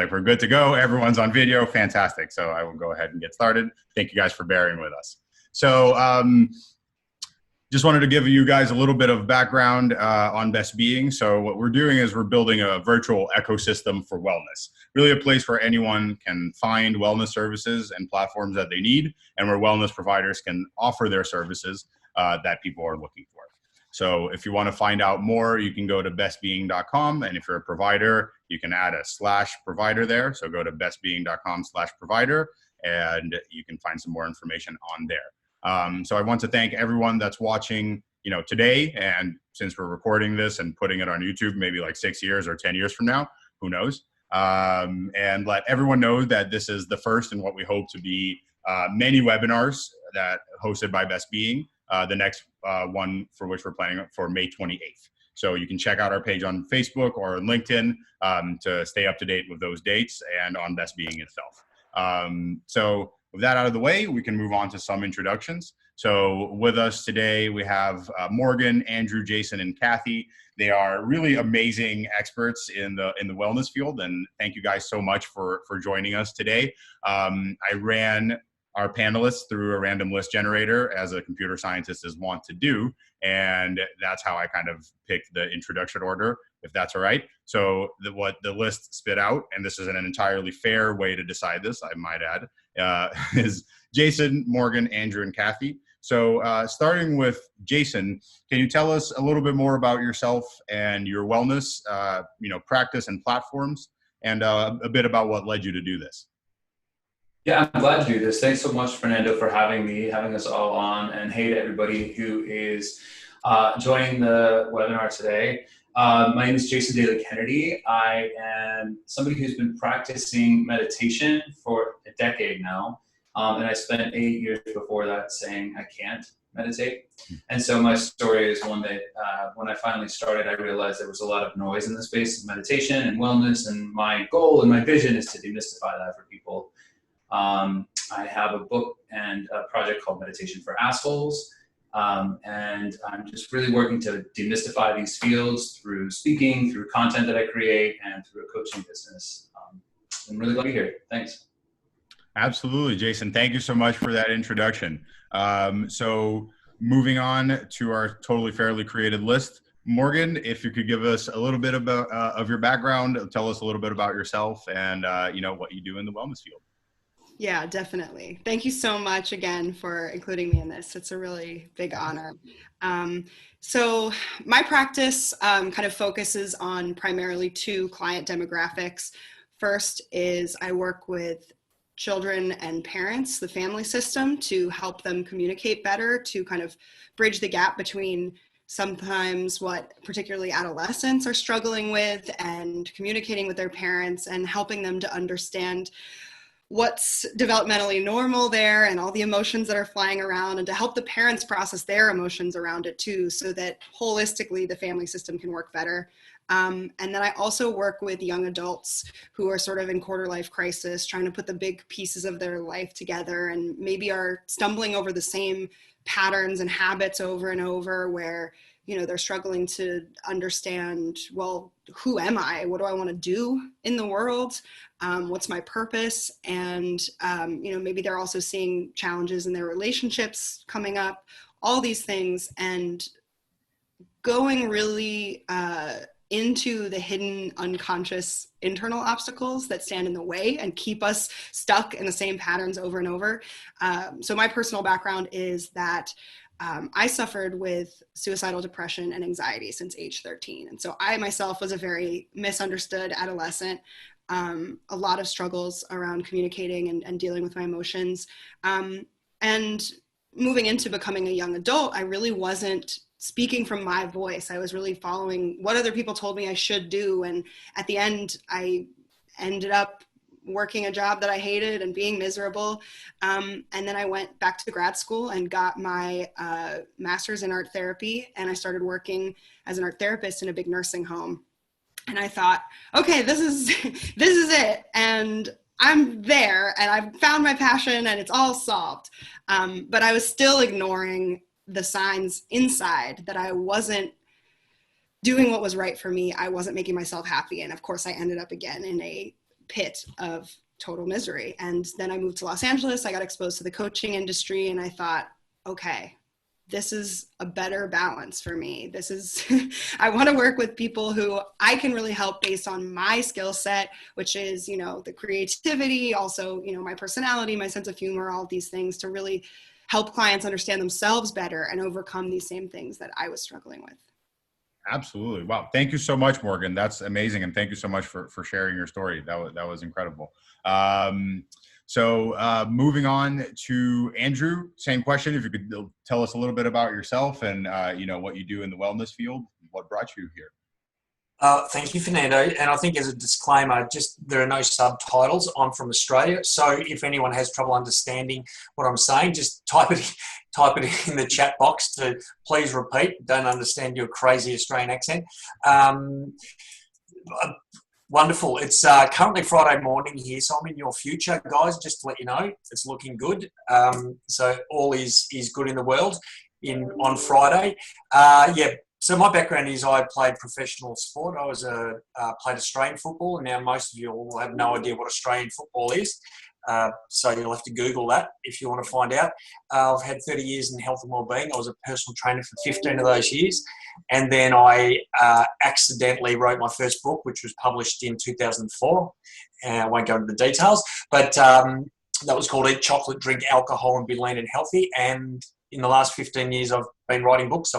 Like we're good to go. Everyone's on video. Fantastic. So I will go ahead and get started. Thank you guys for bearing with us. So just wanted to give you guys a little bit of background on BestBeing. So what we're doing is we're building a virtual ecosystem for wellness. Really a place where anyone can find wellness services and platforms that they need, and where wellness providers can offer their services that people are looking for. So if you want to find out more, you can go to bestbeing.com. And if you're a provider, you can add a /provider there. So go to bestbeing.com/provider, and you can find some more information on there. So I want to thank everyone that's watching, today. And since we're recording this and putting it on YouTube, maybe like 6 years or 10 years from now, who knows? And let everyone know that this is the first in what we hope to be many webinars that hosted by BestBeing. The next one for which we're planning for May 28th. So you can check out our page on Facebook or on LinkedIn to stay up to date with those dates and on BestBeing itself. So with that out of the way, we can move on to some introductions. So with us today, we have Morgan, Andrew, Jason, and Kathy. They are really amazing experts in the wellness field, and thank you guys so much for joining us today. I ran our panelists through a random list generator, as a computer scientist is wont to do. And that's how I kind of picked the introduction order, if that's all right. So what the list spit out, and this is an entirely fair way to decide this, I might add, is Jason, Morgan, Andrew, and Kathy. So starting with Jason, can you tell us a little bit more about yourself and your wellness, practice and platforms, and a bit about what led you to do this? Yeah, I'm glad to do this. Thanks so much, Fernando, for having us all on. And hey to everybody who is joining the webinar today. My name is Jason Daley Kennedy. I am somebody who's been practicing meditation for a decade now. And I spent 8 years before that saying I can't meditate. And so my story is one that when I finally started, I realized there was a lot of noise in the space of meditation and wellness. And my goal and my vision is to demystify that for people. I have a book and a project called Meditation for Assholes. And I'm just really working to demystify these fields through speaking, through content that I create, and through a coaching business. I'm really glad to be here. Thanks. Absolutely, Jason. Thank you so much for that introduction. So moving on to our totally fairly created list. Morgan, if you could give us a little bit about, of your background, tell us a little bit about yourself and what you do in the wellness field. Yeah, definitely. Thank you so much again for including me in this. It's a really big honor. So my practice kind of focuses on primarily two client demographics. First is I work with children and parents, the family system, to help them communicate better, to kind of bridge the gap between sometimes what particularly adolescents are struggling with and communicating with their parents and helping them to understand what's developmentally normal there and all the emotions that are flying around, and to help the parents process their emotions around it too, so that holistically the family system can work better. And then I also work with young adults who are sort of in quarter life crisis, trying to put the big pieces of their life together and maybe are stumbling over the same patterns and habits over and over, where they're struggling to understand, well, who am I? What do I want to do in the world? What's my purpose? And, maybe they're also seeing challenges in their relationships coming up, all these things, and going really into the hidden unconscious internal obstacles that stand in the way and keep us stuck in the same patterns over and over. So my personal background is that I suffered with suicidal depression and anxiety since age 13. And so I myself was a very misunderstood adolescent, a lot of struggles around communicating and dealing with my emotions. And moving into becoming a young adult, I really wasn't speaking from my voice. I was really following what other people told me I should do. And at the end, I ended up working a job that I hated and being miserable. And then I went back to grad school and got my master's in art therapy. And I started working as an art therapist in a big nursing home. And I thought, okay, this is it. And I'm there and I've found my passion and it's all solved. But I was still ignoring the signs inside that I wasn't doing what was right for me. I wasn't making myself happy. And of course I ended up again in a pit of total misery. And then I moved to Los Angeles. I got exposed to the coaching industry, and I thought, okay, this is a better balance for me. This is, I want to work with people who I can really help based on my skill set, which is, you know, the creativity, also, you know, my personality, my sense of humor, all of these things to really help clients understand themselves better and overcome these same things that I was struggling with. Absolutely. Wow. Thank you so much, Morgan. That's amazing. And thank you so much for sharing your story. That was incredible. So moving on to Andrew, same question. If you could tell us a little bit about yourself and, you know, what you do in the wellness field, what brought you here? Thank you, Fernando. And I think as a disclaimer, just there are no subtitles. I'm from Australia. So if anyone has trouble understanding what I'm saying, just type it in the chat box to please repeat. Don't understand your crazy Australian accent. Wonderful. It's currently Friday morning here, so I'm in your future, guys, just to let you know. It's looking good. So all is good in the world on Friday. So my background is I played professional sport. I was played Australian football, and now most of you will have no idea what Australian football is. So you'll have to Google that if you want to find out. I've had 30 years in health and wellbeing. I was a personal trainer for 15 of those years. And then I accidentally wrote my first book, which was published in 2004. I won't go into the details, but that was called Eat Chocolate, Drink Alcohol, and Be Lean and Healthy. And in the last 15 years, I've been writing books.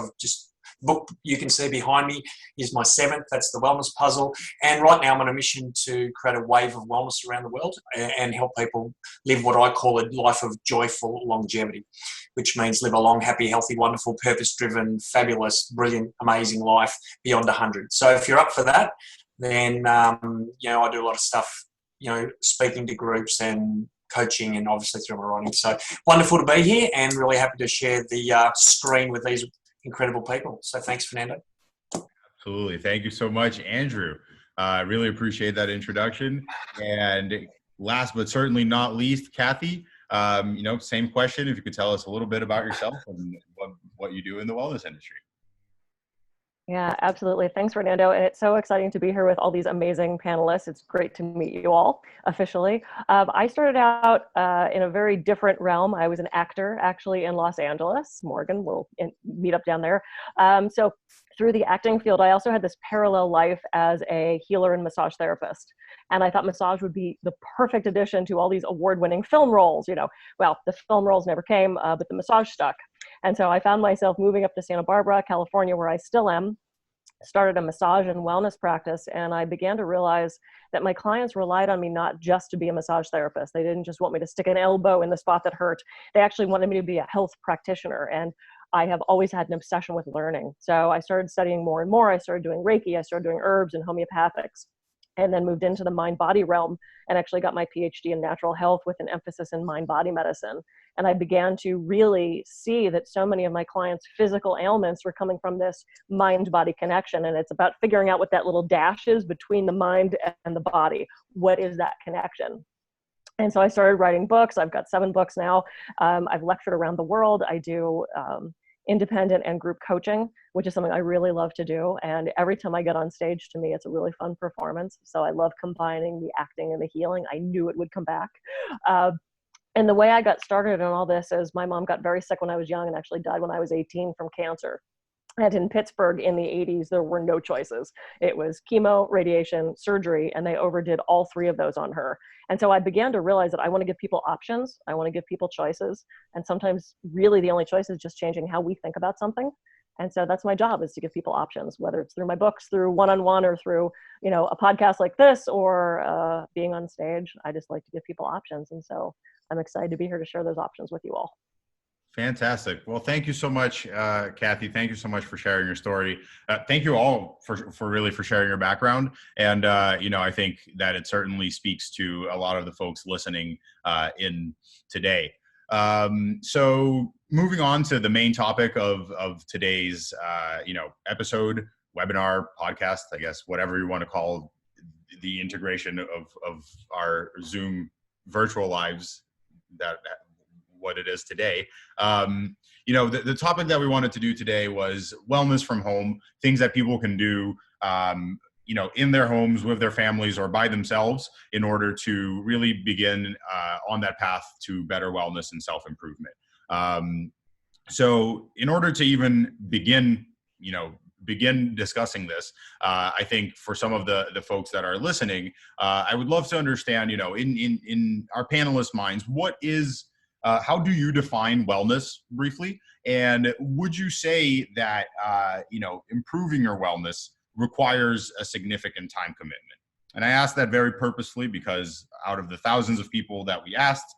Book you can see behind me is my 7th. That's the Wellness Puzzle. And right now I'm on a mission to create a wave of wellness around the world and help people live what I call a life of joyful longevity, which means live a long, happy, healthy, wonderful, purpose-driven, fabulous, brilliant, amazing life beyond 100. So if you're up for that, then, you know, I do a lot of stuff, you know, speaking to groups and coaching and obviously through my writing. So wonderful to be here and really happy to share the screen with these incredible people. So thanks, Fernando. Absolutely. Thank you so much, Andrew. I really appreciate that introduction. And last but certainly not least, Kathy, you know, same question. If you could tell us a little bit about yourself and what you do in the wellness industry. Yeah, absolutely. Thanks, Fernando. And it's so exciting to be here with all these amazing panelists. It's great to meet you all officially. I started out in a very different realm. I was an actor actually in Los Angeles. Morgan, we'll meet up down there. So through the acting field, I also had this parallel life as a healer and massage therapist. And I thought massage would be the perfect addition to all these award-winning film roles. You know, well, the film roles never came, but the massage stuck. And so I found myself moving up to Santa Barbara, California, where I still am, started a massage and wellness practice. And I began to realize that my clients relied on me not just to be a massage therapist. They didn't just want me to stick an elbow in the spot that hurt. They actually wanted me to be a health practitioner. And I have always had an obsession with learning. So I started studying more and more. I started doing Reiki. I started doing herbs and homeopathics, and then moved into the mind-body realm and actually got my PhD in natural health with an emphasis in mind-body medicine. And I began to really see that so many of my clients' physical ailments were coming from this mind-body connection. And it's about figuring out what that little dash is between the mind and the body. What is that connection? And so I started writing books. I've got 7 books now. I've lectured around the world. I do independent and group coaching, which is something I really love to do. And every time I get on stage, to me, it's a really fun performance. So I love combining the acting and the healing. I knew it would come back. And the way I got started in all this is my mom got very sick when I was young and actually died when I was 18 from cancer. And in Pittsburgh in the 80s, there were no choices. It was chemo, radiation, surgery, and they overdid all 3 of those on her. And so I began to realize that I want to give people options. I want to give people choices. And sometimes really the only choice is just changing how we think about something. And so that's my job, is to give people options, whether it's through my books, through one-on-one, or through, you know, a podcast like this, or being on stage. I just like to give people options. And so I'm excited to be here to share those options with you all. Fantastic. Well, thank you so much, Kathy. Thank you so much for sharing your story. Thank you all for sharing your background. And, you know, I think that it certainly speaks to a lot of the folks listening in today. So moving on to the main topic of today's, you know, episode, webinar, podcast, I guess, whatever you want to call the integration of our Zoom virtual lives, that what it is today. You know, the topic that we wanted to do today was wellness from home, things that people can do, in their homes with their families or by themselves in order to really begin on that path to better wellness and self-improvement. So in order to even begin discussing this, I think for some of the folks that are listening, I would love to understand, in our panelists' minds, how do you define wellness briefly? And would you say that, improving your wellness requires a significant time commitment? And I asked that very purposefully because out of the thousands of people that we asked,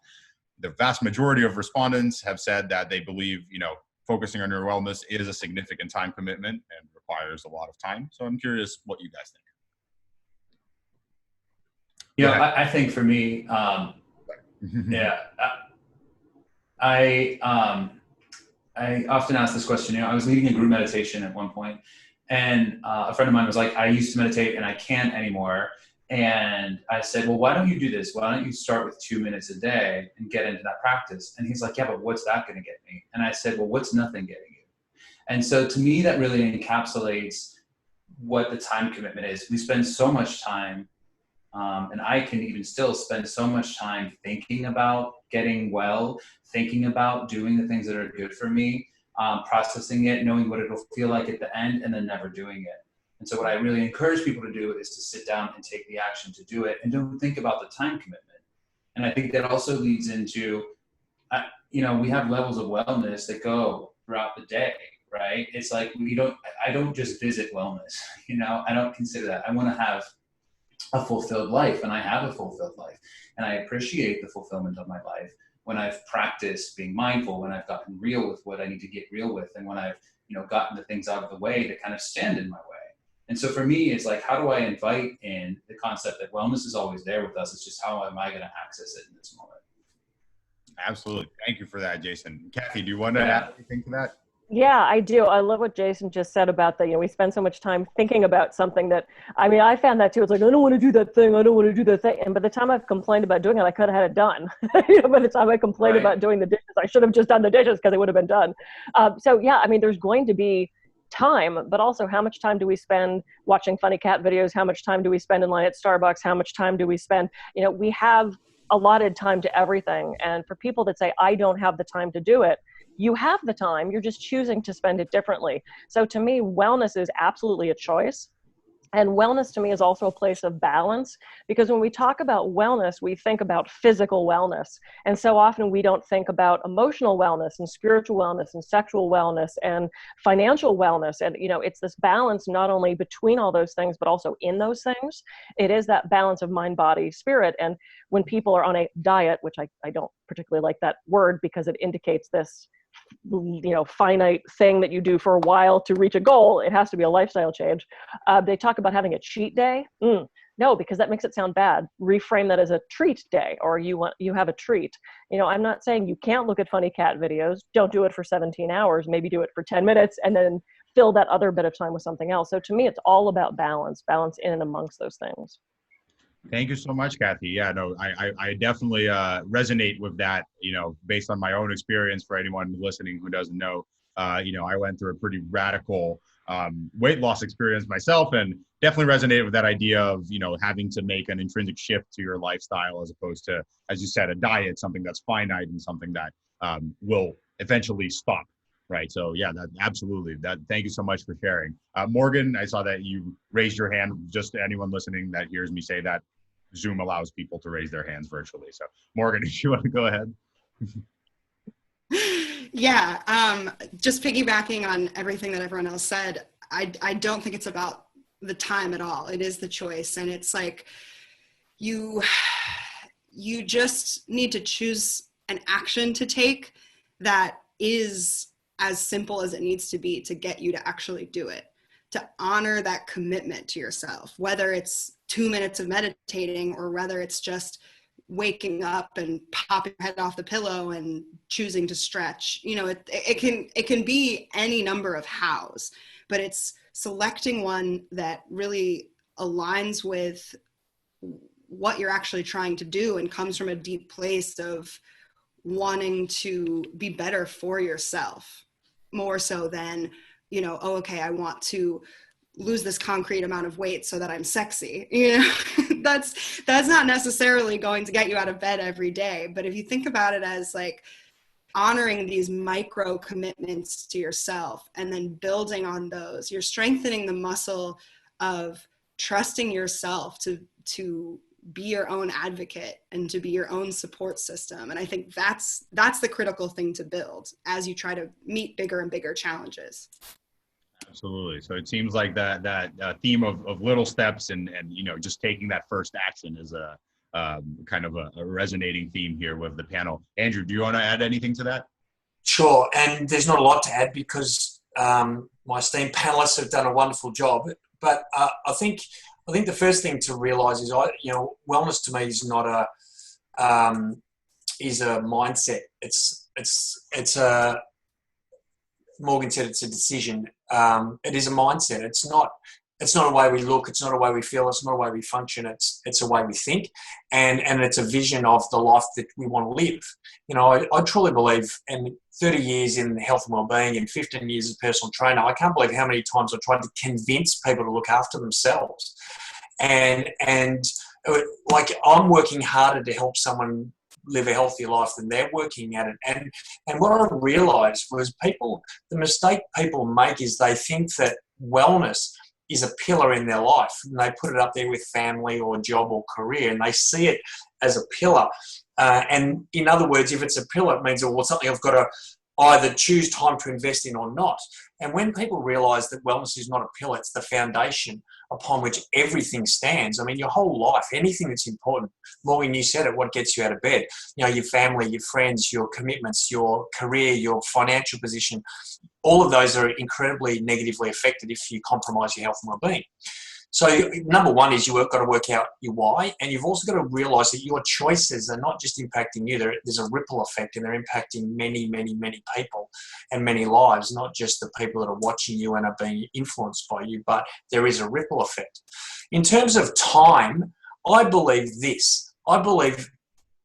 the vast majority of respondents have said that they believe, focusing on your wellness is a significant time commitment and requires a lot of time. So I'm curious what you guys think. I think for me, I often ask this question. I was leading a group meditation at one point, and a friend of mine was like, I used to meditate and I can't anymore. And I said, well, why don't you do this? Why don't you start with 2 minutes a day and get into that practice? And he's like, yeah, but what's that going to get me? And I said, well, what's nothing getting you? And so to me, that really encapsulates what the time commitment is. We spend so much time, and I can even still spend so much time thinking about getting well, thinking about doing the things that are good for me, processing it, knowing what it'll feel like at the end, and then never doing it. And so what I really encourage people to do is to sit down and take the action to do it and don't think about the time commitment. And I think that also leads into, we have levels of wellness that go throughout the day, right? It's like I don't just visit wellness, I don't consider that. I want to have a fulfilled life, and I have a fulfilled life. And I appreciate the fulfillment of my life when I've practiced being mindful, when I've gotten real with what I need to get real with, and when I've, gotten the things out of the way to kind of stand in my way. And so for me, it's like, how do I invite in the concept that wellness is always there with us? It's just, how am I going to access it in this moment? Absolutely. Thank you for that, Jason. Kathy, do you want to add anything to that? Yeah, I do. I love what Jason just said about that. We spend so much time thinking about something that, I found that too. It's like, I don't want to do that thing. I don't want to do that thing. And by the time I've complained about doing it, I could have had it done. By the time I complained about doing the dishes, I should have just done the dishes because it would have been done. There's going to be time, but also how much time do we spend watching funny cat videos? How much time do we spend in line at Starbucks? How much time do we spend? We have allotted time to everything. And for people that say, I don't have the time to do it, you have the time, you're just choosing to spend it differently. So to me, wellness is absolutely a choice. And wellness to me is also a place of balance, because when we talk about wellness, we think about physical wellness. And so often we don't think about emotional wellness and spiritual wellness and sexual wellness and financial wellness. And, it's this balance not only between all those things, but also in those things. It is that balance of mind, body, spirit. And when people are on a diet, which I don't particularly like that word because it indicates this finite thing that you do for a while to reach a goal. It has to be a lifestyle change. They talk about having a cheat day. No, because that makes it sound bad. Reframe that as a treat day, or you have a treat. I'm not saying you can't look at funny cat videos. Don't do it for 17 hours. Maybe do it for 10 minutes and then fill that other bit of time with something else. So to me, it's all about balance in and amongst those things. Thank you so much, Kathy. Yeah, no, I definitely resonate with that, based on my own experience. For anyone listening who doesn't know, I went through a pretty radical weight loss experience myself, and definitely resonated with that idea of, having to make an intrinsic shift to your lifestyle as opposed to, as you said, a diet, something that's finite and something that will eventually stop. Right. So yeah, that absolutely. Thank you so much for sharing. Morgan, I saw that you raised your hand. Just anyone listening that hears me say that, Zoom allows people to raise their hands virtually. So Morgan, if you want to go ahead. Yeah. Just piggybacking on everything that everyone else said, I don't think it's about the time at all. It is the choice. And it's like, you just need to choose an action to take that is as simple as it needs to be to get you to actually do it, to honor that commitment to yourself, whether it's 2 minutes of meditating or whether it's just waking up and popping your head off the pillow and choosing to stretch. It can be any number of hows, but it's selecting one that really aligns with what you're actually trying to do and comes from a deep place of wanting to be better for yourself, more so than, I want to lose this concrete amount of weight so that I'm sexy. You know, that's not necessarily going to get you out of bed every day. But if you think about it as like honoring these micro commitments to yourself and then building on those, you're strengthening the muscle of trusting yourself to be your own advocate and to be your own support system. And I think that's the critical thing to build as you try to meet bigger and bigger challenges. Absolutely. So it seems like that theme of little steps and you know, just taking that first action is a kind of a resonating theme here with the panel. Andrew, do you want to add anything to that? Sure, and there's not a lot to add because my esteemed panelists have done a wonderful job. But I think the first thing to realise is, wellness to me is not a mindset. It's a, Morgan said it's a decision. It is a mindset. It's not a way we look. It's not a way we feel. It's not a way we function. It's a way we think, and it's a vision of the life that we want to live. You know, I truly believe, in 30 years in health and wellbeing and 15 years as a personal trainer, I can't believe how many times I've tried to convince people to look after themselves, and like I'm working harder to help someone live a healthier life than they're working at it. And what I realised was the mistake people make is they think that wellness is a pillar in their life, and they put it up there with family or job or career, and they see it as a pillar. And in other words, if it's a pillar, it means, well, it's something I've got to either choose time to invest in or not. And when people realise that wellness is not a pillar, it's the foundation upon which everything stands. I mean, your whole life, anything that's important. Morgan, you said it, what gets you out of bed? You know, your family, your friends, your commitments, your career, your financial position, all of those are incredibly negatively affected if you compromise your health and wellbeing. So number one is you've got to work out your why, and you've also got to realise that your choices are not just impacting you. There's a ripple effect, and they're impacting many, many, many people and many lives, not just the people that are watching you and are being influenced by you, but there is a ripple effect. In terms of time, I believe this. I believe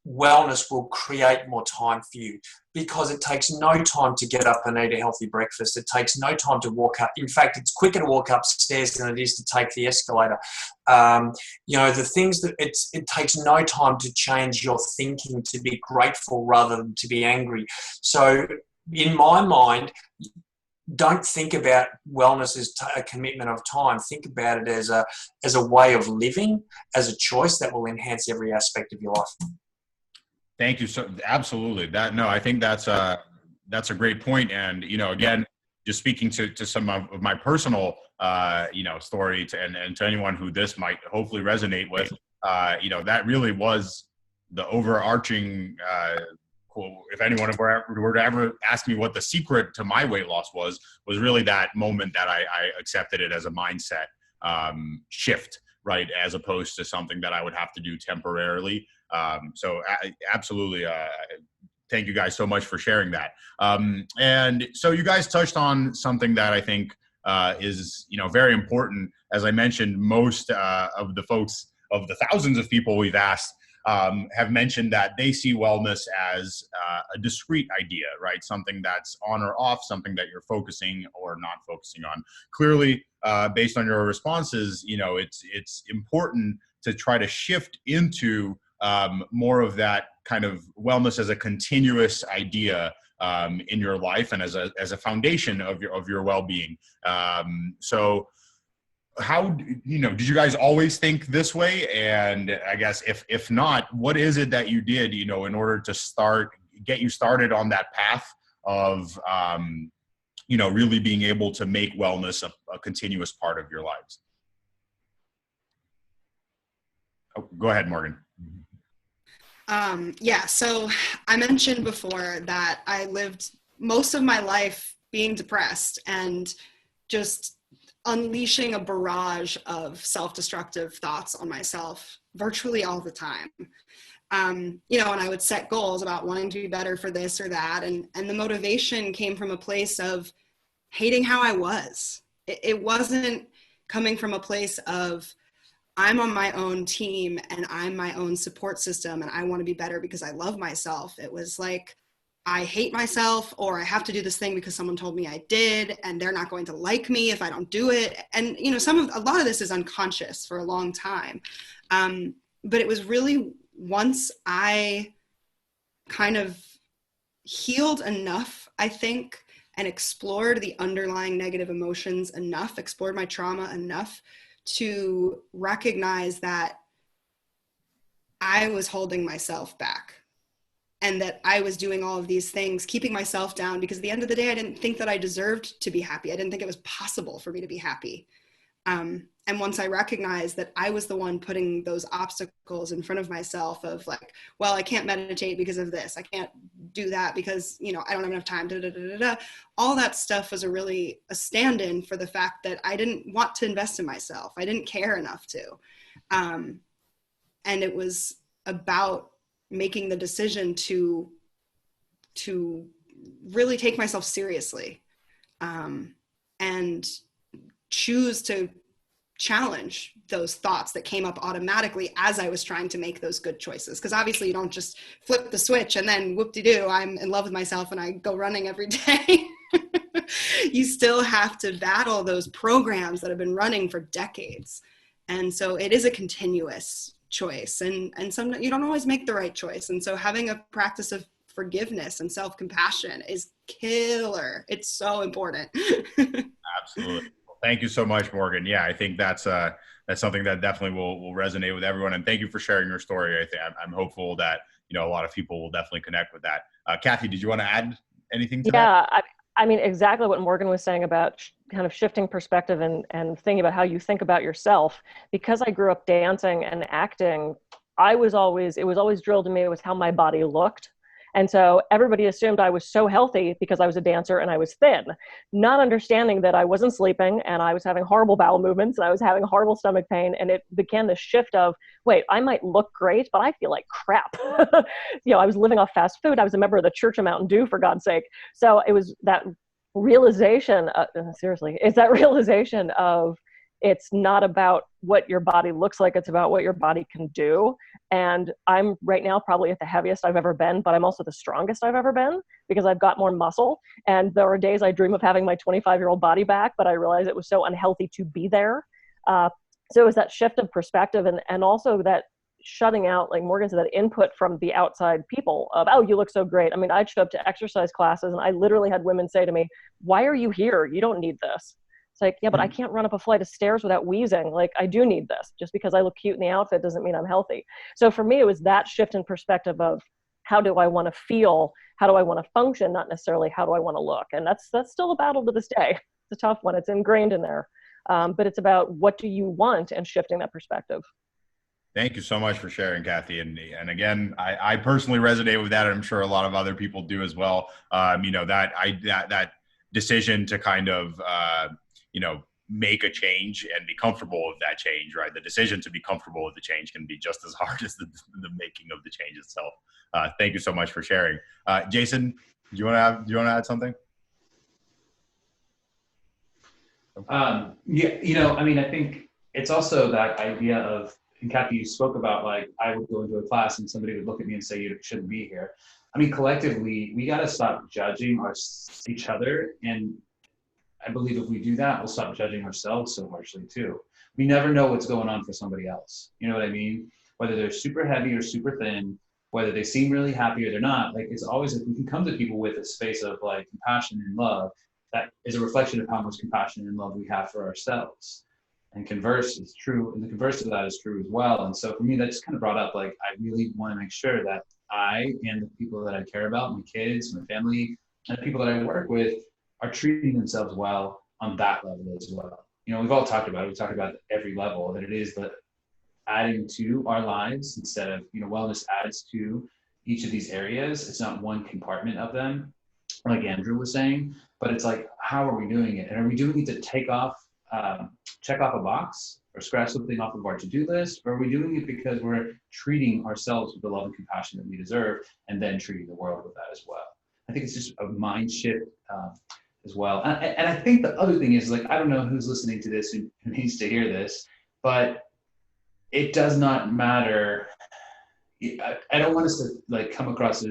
wellness will create more time for you because it takes no time to get up and eat a healthy breakfast. It takes no time to walk up. In fact, it's quicker to walk upstairs than it is to take the escalator. The things that it takes no time to change your thinking to be grateful rather than to be angry. So in my mind, don't think about wellness as a commitment of time. Think about it as a way of living, as a choice that will enhance every aspect of your life. Thank you. So absolutely. I think that's a great point. And, you know, again, just speaking to some of my personal, story and to anyone who this might hopefully resonate with, that really was the overarching, if anyone were to ever ask me what the secret to my weight loss was really that moment that I accepted it as a mindset shift, right? As opposed to something that I would have to do temporarily. Absolutely. Thank you guys so much for sharing that. And so you guys touched on something that I think is, very important. As I mentioned, most of the folks, of the thousands of people we've asked, have mentioned that they see wellness as a discrete idea, right? Something that's on or off, something that you're focusing or not focusing on. Clearly, based on your responses, it's important to try to shift into more of that kind of wellness as a continuous idea in your life and as a foundation of your well-being. So how, did you guys always think this way? And I guess if not, what is it that you did, in order to get you started on that path of, really being able to make wellness a continuous part of your lives? Oh, go ahead, Morgan. So I mentioned before that I lived most of my life being depressed and just unleashing a barrage of self-destructive thoughts on myself virtually all the time. And I would set goals about wanting to be better for this or that. And the motivation came from a place of hating how I was. It wasn't coming from a place of, I'm on my own team and I'm my own support system and I want to be better because I love myself. It was like, I hate myself, or I have to do this thing because someone told me I did, and they're not going to like me if I don't do it. And, you know, a lot of this is unconscious for a long time. But it was really once I kind of healed enough, I think, and explored the underlying negative emotions enough, explored my trauma enough to recognize that I was holding myself back, and that I was doing all of these things, keeping myself down, because at the end of the day, I didn't think that I deserved to be happy. I didn't think it was possible for me to be happy. And once I recognized that I was the one putting those obstacles in front of myself of like, well, I can't meditate because of this. I can't do that because, you know, I don't have enough time. All that stuff was a stand-in for the fact that I didn't want to invest in myself. I didn't care enough to. And it was about making the decision to really take myself seriously, and choose to challenge those thoughts that came up automatically as I was trying to make those good choices. Because obviously you don't just flip the switch and then whoop-de-doo, I'm in love with myself and I go running every day. You still have to battle those programs that have been running for decades. And so it is a continuous choice, and sometimes you don't always make the right choice. And so having a practice of forgiveness and self-compassion is killer. It's so important. Absolutely. Well, thank you so much, Morgan. Yeah, I think that's something that definitely will resonate with everyone. And thank you for sharing your story. I think I'm hopeful that, you know, a lot of people will definitely connect with that. Kathy, did you want to add anything to that? Yeah, I mean, exactly what Morgan was saying about kind of shifting perspective and thinking about how you think about yourself. Because I grew up dancing and acting, it was always drilled in me, it was how my body looked. And so everybody assumed I was so healthy because I was a dancer and I was thin, not understanding that I wasn't sleeping and I was having horrible bowel movements and I was having horrible stomach pain. And it began the shift of, wait, I might look great, but I feel like crap. You know, I was living off fast food. I was a member of the Church of Mountain Dew, for God's sake. So it was that realization, of it's not about what your body looks like, it's about what your body can do. And I'm right now probably at the heaviest I've ever been, but I'm also the strongest I've ever been because I've got more muscle. And there are days I dream of having my 25-year-old body back, but I realized it was so unhealthy to be there. So it was that shift of perspective, and also that shutting out, like Morgan said, that input from the outside people of, oh, you look so great. I mean, I'd show up to exercise classes and I literally had women say to me, why are you here? You don't need this. It's like, yeah, but I can't run up a flight of stairs without wheezing. Like, I do need this. Just because I look cute in the outfit doesn't mean I'm healthy. So for me, it was that shift in perspective of how do I want to feel? How do I want to function? Not necessarily how do I want to look? And that's still a battle to this day. It's a tough one. It's ingrained in there. But it's about what do you want and shifting that perspective. Thank you so much for sharing, Kathy. And again, I personally resonate with that. And I'm sure a lot of other people do as well. You know, that decision to kind of, you know, make a change and be comfortable with that change, right? The decision to be comfortable with the change can be just as hard as the making of the change itself. Thank you so much for sharing. Jason, do you want to add something? Yeah, you know, I mean, I think it's also that idea of, and Kathy, you spoke about, like, I would go into a class and somebody would look at me and say, you shouldn't be here. I mean, collectively, we got to stop judging each other. And I believe if we do that, we'll stop judging ourselves so harshly too. We never know what's going on for somebody else. You know what I mean? Whether they're super heavy or super thin, whether they seem really happy or they're not, like, it's always, if we can come to people with a space of like compassion and love, that is a reflection of how much compassion and love we have for ourselves. And converse is true, and the converse of that is true as well. And so for me, that just kind of brought up, like, I really want to make sure that I and the people that I care about, my kids, my family, and the people that I work with are treating themselves well on that level as well. You know, we've all talked about it. We talked about every level, that it is the adding to our lives instead of, you know, wellness adds to each of these areas. It's not one compartment of them, like Andrew was saying, but it's like, how are we doing it? And are we doing it to check off a box or scratch something off of our to-do list? Or are we doing it because we're treating ourselves with the love and compassion that we deserve, and then treating the world with that as well? I think it's just a mind shift as well. And I think the other thing is, like, I don't know who's listening to this who needs to hear this, but it does not matter. I don't want us to, like, come across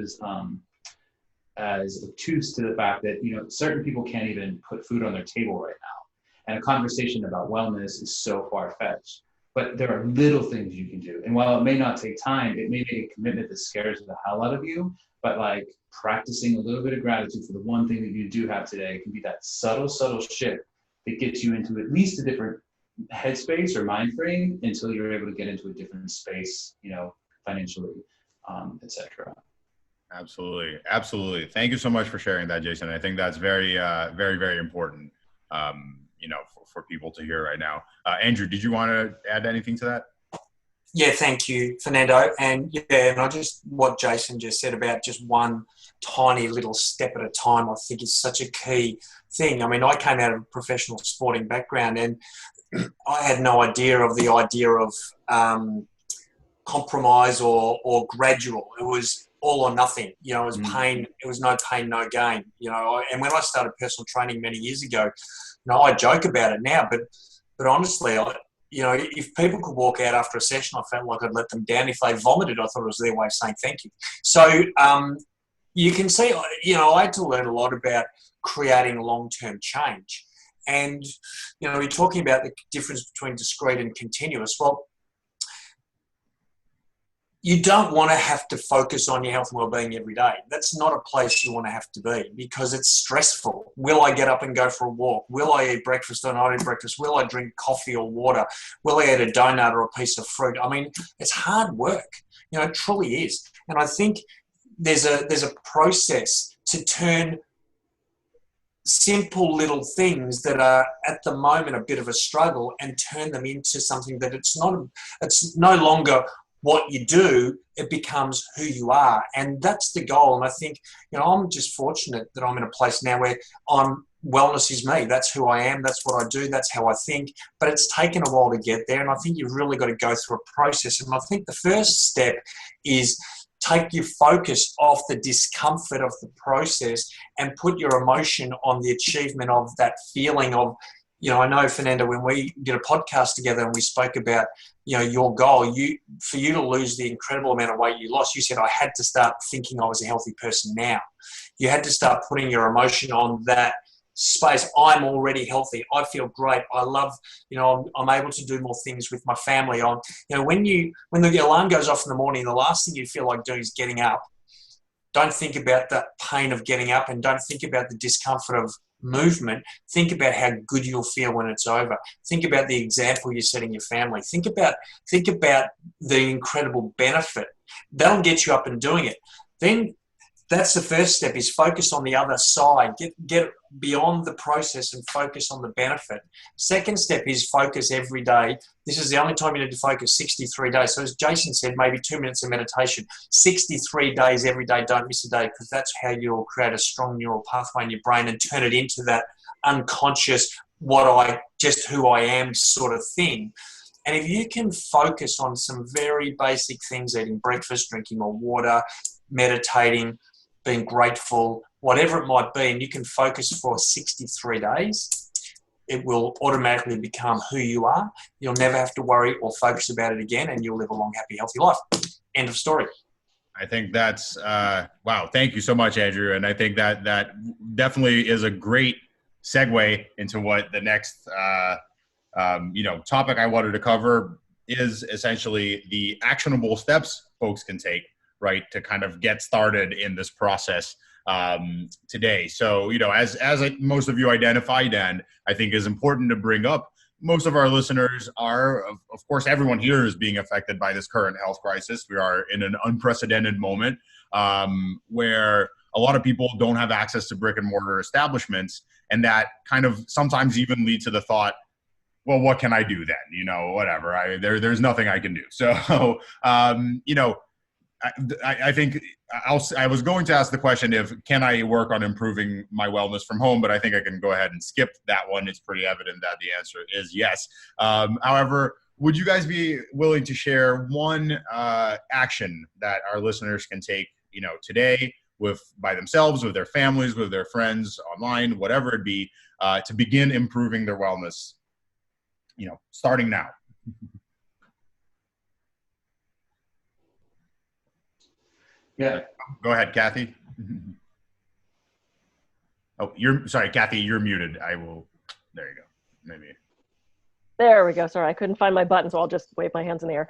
as obtuse to the fact that, you know, certain people can't even put food on their table right now. And a conversation about wellness is so far-fetched. But there are little things you can do. And while it may not take time, it may make a commitment that scares the hell out of you. But like practicing a little bit of gratitude for the one thing that you do have today can be that subtle shift that gets you into at least a different headspace or mind frame until you're able to get into a different space, you know, financially, etc. Absolutely. Absolutely. Thank you so much for sharing that, Jason. I think that's very, very important, you know, for people to hear right now. Andrew, did you want to add anything to that? Yeah, thank you, Fernando. And yeah, and what Jason just said about just one tiny little step at a time, I think is such a key thing. I mean, I came out of a professional sporting background, and I had no idea of compromise or gradual. It was all or nothing. You know, it was pain. It was no pain, no gain. You know, and when I started personal training many years ago, you know, I joke about it now, but honestly, you know, if people could walk out after a session, I felt like I'd let them down. If they vomited, I thought it was their way of saying thank you. So you can see, you know, I had to learn a lot about creating long-term change. And, you know, you're talking about the difference between discrete and continuous. Well, you don't want to have to focus on your health and well-being every day. That's not a place you want to have to be because it's stressful. Will I get up and go for a walk? Will I eat breakfast or not eat breakfast? Will I drink coffee or water? Will I eat a donut or a piece of fruit? I mean, it's hard work. You know, it truly is. And I think there's a process to turn simple little things that are at the moment a bit of a struggle and turn them into something that it's no longer what you do, it becomes who you are. And that's the goal. And I think, you know, I'm just fortunate that I'm in a place now where wellness is me. That's who I am. That's what I do. That's how I think. But it's taken a while to get there. And I think you've really got to go through a process. And I think the first step is take your focus off the discomfort of the process and put your emotion on the achievement of that feeling of, you know, I know, Fernando, when we did a podcast together and we spoke about, you know, your goal, for you to lose the incredible amount of weight you lost, you said, I had to start thinking I was a healthy person now. You had to start putting your emotion on that space. I'm already healthy. I feel great. I love, you know, I'm able to do more things with my family. You know, when the alarm goes off in the morning, the last thing you feel like doing is getting up. Don't think about the pain of getting up and don't think about the discomfort of movement. Think about how good you'll feel when it's over. Think about the example you're setting your family. Think about the incredible benefit. That'll get you up and doing it. Then that's the first step, is focus on the other side. Get beyond the process and focus on the benefit. Second step is focus every day. This is the only time you need to focus, 63 days. So as Jason said, maybe 2 minutes of meditation, 63 days every day. Don't miss a day, because that's how you'll create a strong neural pathway in your brain and turn it into that unconscious, who I am sort of thing. And if you can focus on some very basic things, eating breakfast, drinking more water, meditating, being grateful, whatever it might be, and you can focus for 63 days, it will automatically become who you are. You'll never have to worry or focus about it again, and you'll live a long, happy, healthy life. End of story. I think that's, wow. Thank you so much, Andrew. And I think that definitely is a great segue into what the next, you know, topic I wanted to cover is essentially the actionable steps folks can take, right, to kind of get started in this process today. So, you know, as most of you identified, and I think is important to bring up, most of our listeners are, of course, everyone here is being affected by this current health crisis. We are in an unprecedented moment where a lot of people don't have access to brick and mortar establishments, and that kind of sometimes even lead to the thought, well, what can I do then? You know, whatever. There's nothing I can do. So, you know, I think I was going to ask the question can I work on improving my wellness from home, but I think I can go ahead and skip that one. It's pretty evident that the answer is yes. However, would you guys be willing to share one action that our listeners can take, you know, today by themselves, with their families, with their friends, online, whatever it be, to begin improving their wellness, you know, starting now? Yeah. Go ahead, Kathy. Oh, sorry, Kathy, you're muted. There you go. Maybe. There we go. Sorry, I couldn't find my button, so I'll just wave my hands in the air.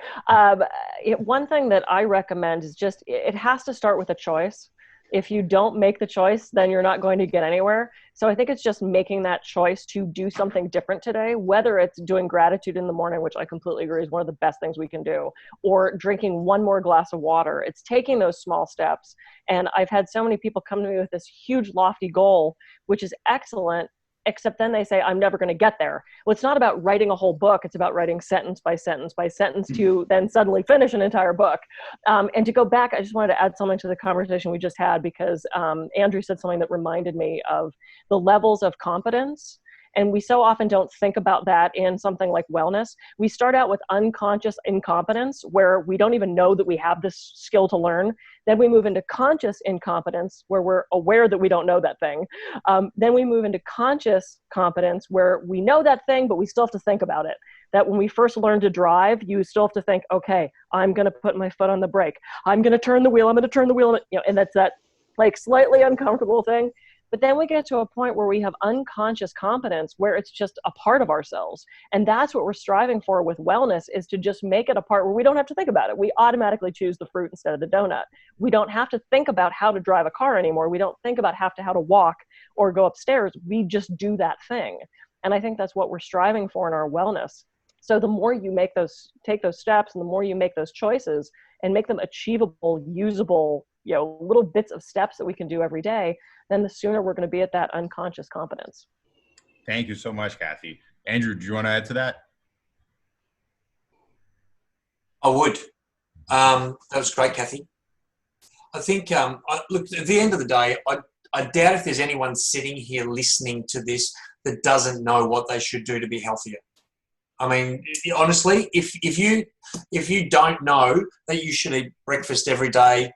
One thing that I recommend is just, it has to start with a choice. If you don't make the choice, then you're not going to get anywhere. So I think it's just making that choice to do something different today, whether it's doing gratitude in the morning, which I completely agree is one of the best things we can do, or drinking one more glass of water. It's taking those small steps. And I've had so many people come to me with this huge lofty goal, which is excellent, except then they say, I'm never going to get there. Well, it's not about writing a whole book. It's about writing sentence by sentence by sentence to then suddenly finish an entire book. And to go back, I just wanted to add something to the conversation we just had, because Andrew said something that reminded me of the levels of competence. And we so often don't think about that in something like wellness. We start out with unconscious incompetence, where we don't even know that we have this skill to learn. Then we move into conscious incompetence, where we're aware that we don't know that thing. Then we move into conscious competence, where we know that thing, but we still have to think about it. That when we first learn to drive, you still have to think, okay, I'm going to put my foot on the brake. I'm going to turn the wheel. I'm going to turn the wheel. And that's that like slightly uncomfortable thing. But then we get to a point where we have unconscious competence, where it's just a part of ourselves. And that's what we're striving for with wellness, is to just make it a part where we don't have to think about it. We automatically choose the fruit instead of the donut. We don't have to think about how to drive a car anymore. We don't think about how to walk or go upstairs. We just do that thing. And I think that's what we're striving for in our wellness. So the more you take those steps, and the more you make those choices and make them achievable, usable, little bits of steps that we can do every day, then the sooner we're going to be at that unconscious competence. Thank you so much, Kathy. Andrew, do you want to add to that? I would. That was great, Kathy. I think, look, at the end of the day, I doubt if there's anyone sitting here listening to this that doesn't know what they should do to be healthier. I mean, honestly, if you don't know that you should eat breakfast every day,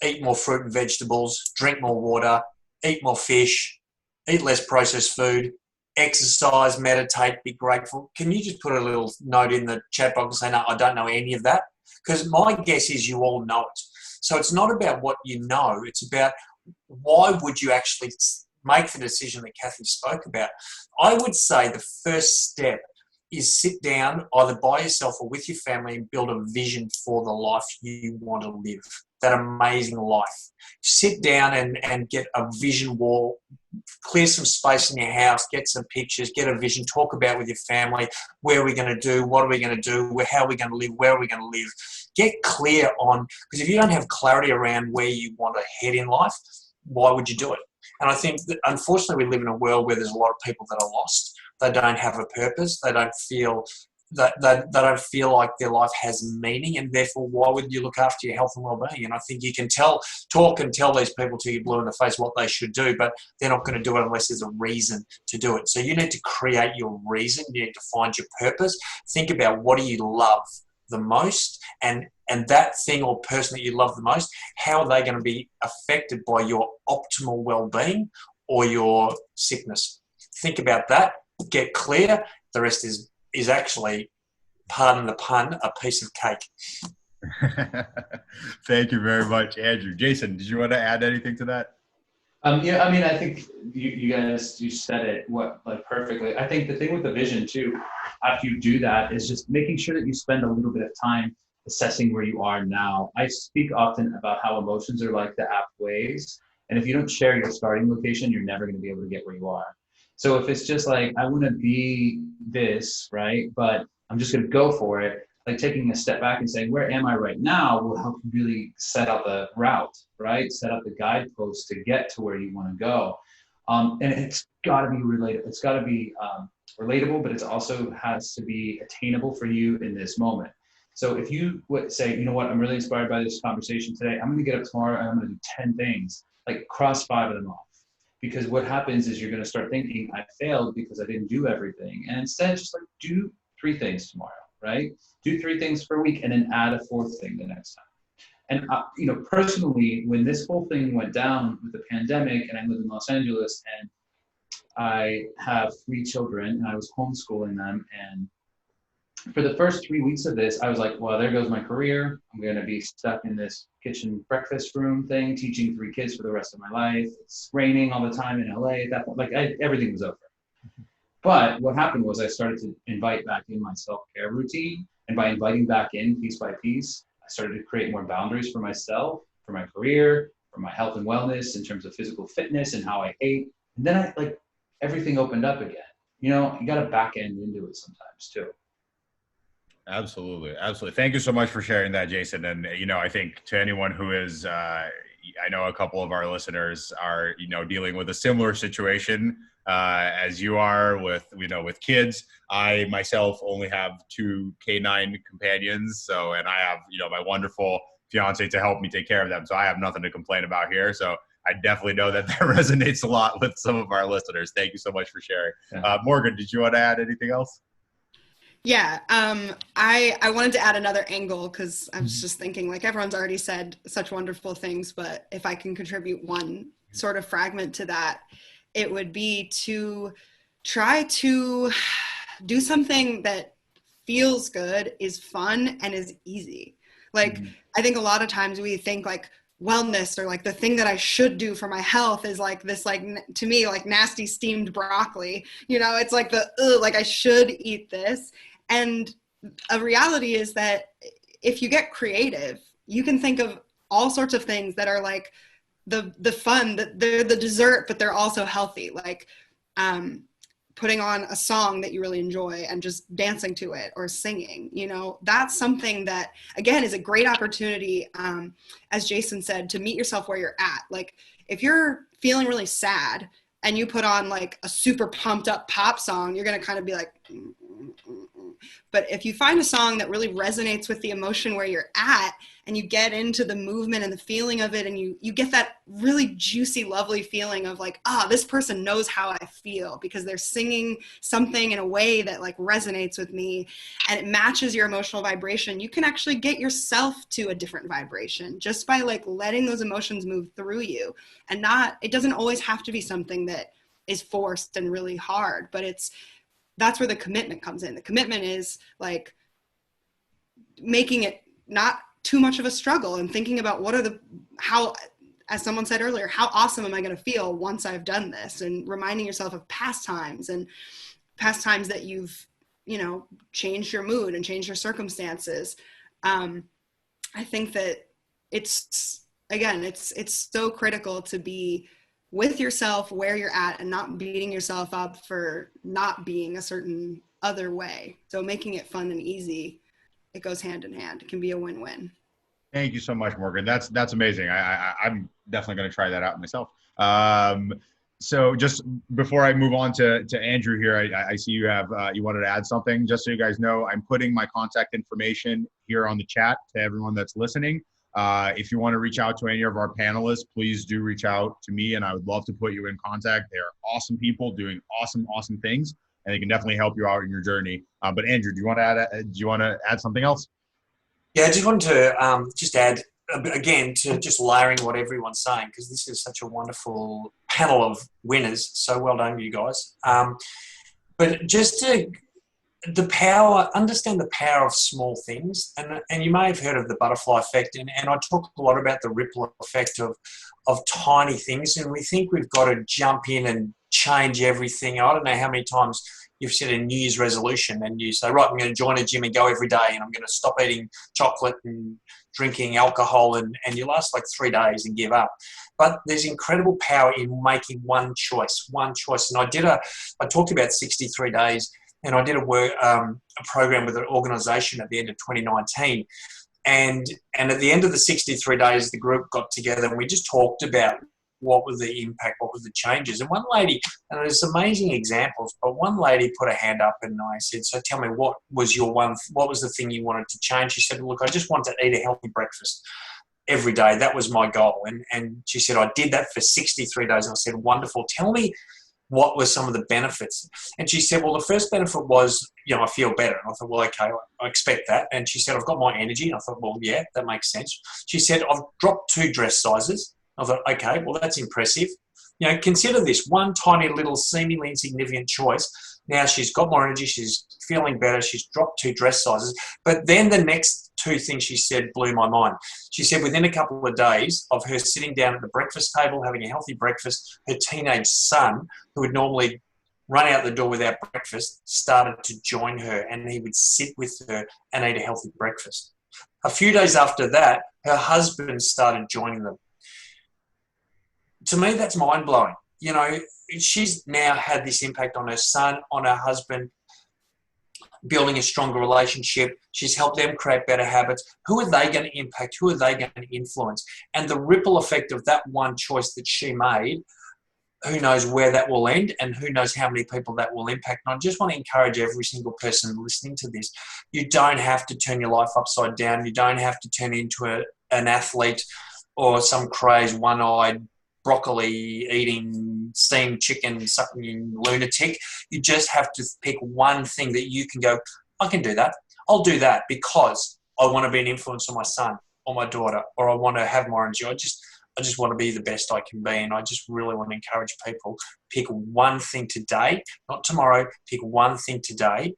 eat more fruit and vegetables, drink more water, eat more fish, eat less processed food, exercise, meditate, be grateful. Can you just put a little note in the chat box and say, no, I don't know any of that? Because my guess is you all know it. So it's not about what you know. It's about why would you actually make the decision that Kathy spoke about. I would say the first step is sit down either by yourself or with your family and build a vision for the life you want to live, that amazing life. Sit down and get a vision wall, clear some space in your house, get some pictures, get a vision, talk about with your family, where are we going to do, what are we going to do, how are we going to live, where are we going to live. Get clear on, because if you don't have clarity around where you want to head in life, why would you do it? And I think that unfortunately we live in a world where there's a lot of people that are lost. They don't have a purpose. They don't feel that they don't feel like their life has meaning, and therefore why would you look after your health and well-being? And I think you can talk and tell these people till you're blue in the face what they should do, but they're not going to do it unless there's a reason to do it. So you need to create your reason. You need to find your purpose. Think about what do you love the most, and that thing or person that you love the most, how are they going to be affected by your optimal well-being or your sickness? Think about that. Get clear. The rest is actually, pardon the pun, a piece of cake. Thank you very much, Andrew. Jason, did you want to add anything to that? Yeah, I mean, I think you guys, you said it perfectly. I think the thing with the vision too, after you do that, is just making sure that you spend a little bit of time assessing where you are now. I speak often about how emotions are like the app waves, and if you don't share your starting location, you're never going to be able to get where you are. So if it's just like, I want to be this, right, but I'm just going to go for it, like taking a step back and saying, where am I right now, will help you really set up a route, right? Set up the guideposts to get to where you want to go. And it's got to be related. It's got to be relatable, but it also has to be attainable for you in this moment. So if you would say, you know what, I'm really inspired by this conversation today. I'm going to get up tomorrow and I'm going to do 10 things, like cross 5 of them off. Because what happens is you're going to start thinking, I failed because I didn't do everything. And instead, just like do 3 things tomorrow, right? Do 3 things per week and then add a 4th thing the next time. And, personally, when this whole thing went down with the pandemic, and I live in Los Angeles, and I have 3 children, and I was homeschooling them, and for the first 3 weeks of this, I was like, well, there goes my career. I'm going to be stuck in this kitchen breakfast room thing, teaching 3 kids for the rest of my life. It's raining all the time in LA at that point. Like everything was over. But what happened was I started to invite back in my self-care routine. And by inviting back in piece by piece, I started to create more boundaries for myself, for my career, for my health and wellness in terms of physical fitness and how I ate. And then everything opened up again. You know, you got to back end into it sometimes too. Absolutely. Absolutely. Thank you so much for sharing that, Jason. And, you know, I think to anyone who is, I know a couple of our listeners are, you know, dealing with a similar situation as you are with, you know, with kids. I myself only have 2 K9 companions. So, and I have, you know, my wonderful fiance to help me take care of them. So I have nothing to complain about here. So I definitely know that resonates a lot with some of our listeners. Thank you so much for sharing. Morgan, did you want to add anything else? Yeah, I wanted to add another angle because I was just thinking, like, everyone's already said such wonderful things, but if I can contribute one sort of fragment to that, it would be to try to do something that feels good, is fun, and is easy. Like, I think a lot of times we think like wellness or like the thing that I should do for my health is like this, like, to me, like nasty steamed broccoli, you know, it's like like I should eat this. And a reality is that if you get creative, you can think of all sorts of things that are like the fun, that they're the dessert, but they're also healthy. Like putting on a song that you really enjoy and just dancing to it or singing, you know, that's something that, again, is a great opportunity, as Jason said, to meet yourself where you're at. Like if you're feeling really sad and you put on like a super pumped up pop song, you're going to kind of be like, But if you find a song that really resonates with the emotion where you're at and you get into the movement and the feeling of it, and you get that really juicy, lovely feeling of like, this person knows how I feel because they're singing something in a way that like resonates with me and it matches your emotional vibration, you can actually get yourself to a different vibration just by like letting those emotions move through you. And it doesn't always have to be something that is forced and really hard, but that's where the commitment comes in. The commitment is like making it not too much of a struggle and thinking about how, as someone said earlier, how awesome am I going to feel once I've done this, and reminding yourself of past times that you've, you know, changed your mood and changed your circumstances. I think that it's so critical to be with yourself where you're at and not beating yourself up for not being a certain other way. So making it fun and easy, it goes hand in hand. It can be a win-win. Thank you so much, Morgan. That's amazing. I'm definitely going to try that out myself. So just before I move on to Andrew here, I see you wanted to add something. Just so you guys know, I'm putting my contact information here on the chat to everyone that's listening. If you want to reach out to any of our panelists, please do reach out to me, and I would love to put you in contact. They're awesome people doing awesome things, and they can definitely help you out in your journey. But Andrew, do you want to add something else? Yeah, I just wanted to just add, again, to just layering what everyone's saying, because this is such a wonderful panel of winners. So well done, you guys. But just to understand the power of small things. And you may have heard of the butterfly effect. And I talk a lot about the ripple effect of tiny things. And we think we've got to jump in and change everything. I don't know how many times you've set a New Year's resolution and you say, right, I'm going to join a gym and go every day, and I'm going to stop eating chocolate and drinking alcohol, and you last like 3 days and give up. But there's incredible power in making one choice. And I talked about 63 days, and I did a program with an organisation at the end of 2019. And at the end of the 63 days, the group got together and we just talked about what was the impact, what was the changes. And one lady, and there's amazing examples, but one lady put her hand up and I said, so tell me, what was the thing you wanted to change? She said, look, I just want to eat a healthy breakfast every day. That was my goal. And she said, I did that for 63 days. And I said, wonderful. Tell me, what were some of the benefits? And she said, well, the first benefit was, you know, I feel better. And I thought, well, okay, I expect that. And she said, I've got more energy. And I thought, well, yeah, that makes sense. She said, I've dropped 2 dress sizes. I thought, okay, well, that's impressive. You know, consider this one tiny little seemingly insignificant choice Now she's got more energy. She's feeling better. She's dropped 2 dress sizes. But then the next 2 things she said blew my mind. She said within a couple of days of her sitting down at the breakfast table, having a healthy breakfast, her teenage son, who would normally run out the door without breakfast, started to join her, and he would sit with her and eat a healthy breakfast. A few days after that, her husband started joining them. To me, that's mind-blowing. You know, she's now had this impact on her son, on her husband, building a stronger relationship. She's helped them create better habits. Who are they going to impact? Who are they going to influence? And the ripple effect of that one choice that she made, who knows where that will end, and who knows how many people that will impact. And I just want to encourage every single person listening to this. You don't have to turn your life upside down. You don't have to turn into an athlete or some crazed, one-eyed, broccoli eating, steamed chicken sucking lunatic. You just have to pick one thing that you can go, I can do that. I'll do that because I want to be an influence on my son or my daughter, or I want to have more energy. I just want to be the best I can be. And I just really want to encourage people, pick one thing today, not tomorrow, pick one thing today,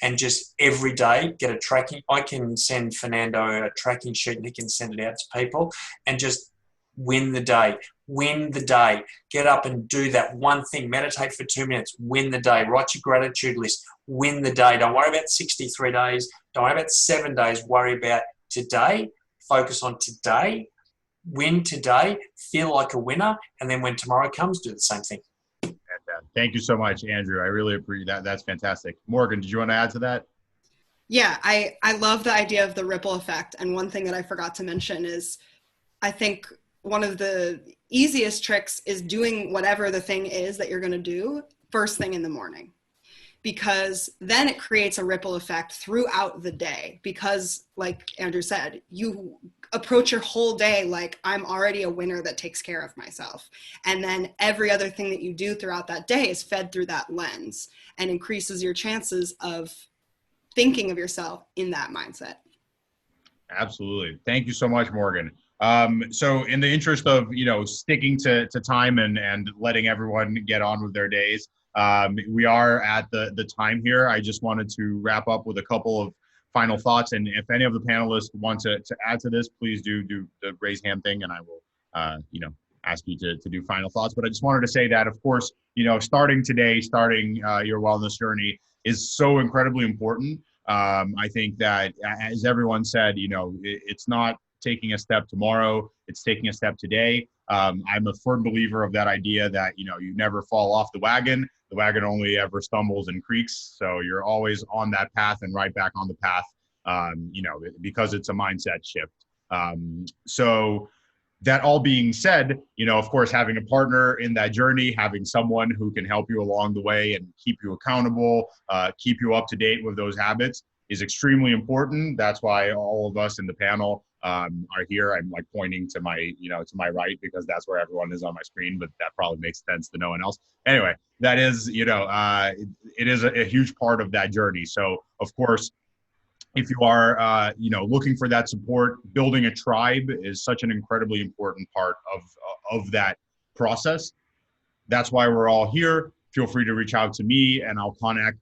and just every day get a tracking. I can send Fernando a tracking sheet and he can send it out to people, and just win the day. Win the day. Get up and do that one thing. Meditate for 2 minutes. Win the day. Write your gratitude list. Win the day. Don't worry about 63 days. Don't worry about 7 days. Worry about today. Focus on today. Win today. Feel like a winner. And then when tomorrow comes, do the same thing. Thank you so much, Andrew. I really appreciate that. That's fantastic. Morgan, did you want to add to that? Yeah, I love the idea of the ripple effect. And one thing that I forgot to mention is I think one of the easiest tricks is doing whatever the thing is that you're going to do first thing in the morning, because then it creates a ripple effect throughout the day. Because like Andrew said, you approach your whole day like, I'm already a winner that takes care of myself. And then every other thing that you do throughout that day is fed through that lens and increases your chances of thinking of yourself in that mindset. Absolutely. Thank you so much, Morgan. So in the interest of, sticking to time and letting everyone get on with their days, we are at the time here. I just wanted to wrap up with a couple of final thoughts. And if any of the panelists want to add to this, please do the raise hand thing, and I will, ask you to do final thoughts. But I just wanted to say that, of course, starting today, your wellness journey is so incredibly important. I think that, as everyone said, it's not taking a step tomorrow, it's taking a step today. I'm a firm believer of that idea that, you never fall off the wagon. The wagon only ever stumbles and creaks. So you're always on that path and right back on the path, because it's a mindset shift. So that all being said, of course, having a partner in that journey, having someone who can help you along the way and keep you accountable, keep you up to date with those habits is extremely important. That's why all of us in the panel are here. I'm like pointing to my, to my right, because that's where everyone is on my screen, but that probably makes sense to no one else. Anyway, that is, it is a huge part of that journey. So of course, if you are, looking for that support, building a tribe is such an incredibly important part of that process. That's why we're all here. Feel free to reach out to me, and I'll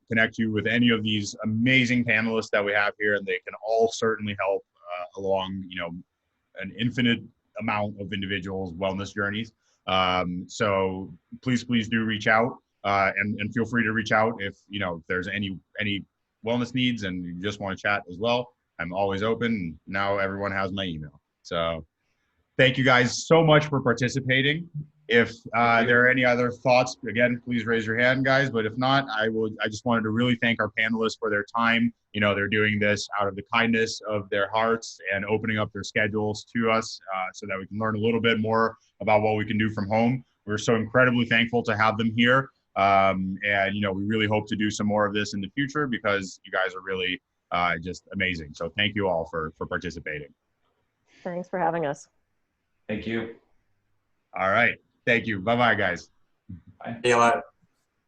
connect you with any of these amazing panelists that we have here, and they can all certainly help along, an infinite amount of individuals' wellness journeys. So please do reach out, and feel free to reach out if there's any wellness needs and you just want to chat as well. I'm always open. Now everyone has my email. So thank you guys so much for participating. If there are any other thoughts, again, please raise your hand, guys. But if not, I just wanted to really thank our panelists for their time. They're doing this out of the kindness of their hearts and opening up their schedules to us so that we can learn a little bit more about what we can do from home. We're so incredibly thankful to have them here. And, we really hope to do some more of this in the future, because you guys are really just amazing. So thank you all for participating. Thanks for having us. Thank you. All right. Thank you. Bye-bye, guys. Bye. See you later.